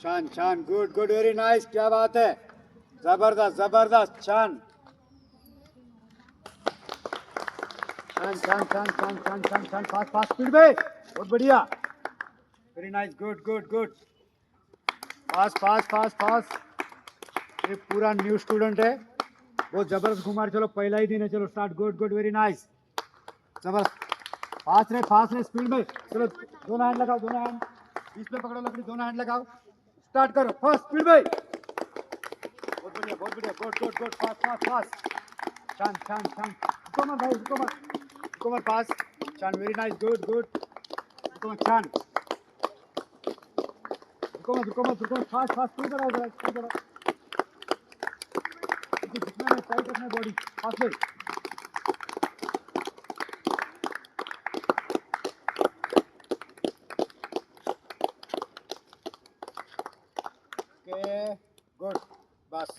छान छान good good very nice क्या बात है जबरदस्त जबरदस्त छान छान छान छान छान छान छान छान फास्ट फास्ट स्पीड में बहुत बढ़िया very nice good good good fast fast fast fast ये पूरा न्यू स्टूडेंट है बहुत जबरदस्त घुमा चलो पहला ही दिन है चलो start good good very nice जबरदस्त फास्ट रे स्पीड में चलो दोनों हैंड लगाओ दोनों हैंड बीच में पकड़ो लकड़ी दोनों हैंड लगाओ स्टार्ट करो फास्ट स्पीड में बहुत बढ़िया good good good fast fast fast छान छान छान रुको मत भाई रुको मत पास छान वेरी नाइस गुड गुड रुको मत छान रुको मत फास्ट फास्ट स्पीड करो जरा स्पीड करो जितना में टाइट रखना बॉडी फास्ट में ओके गुड बस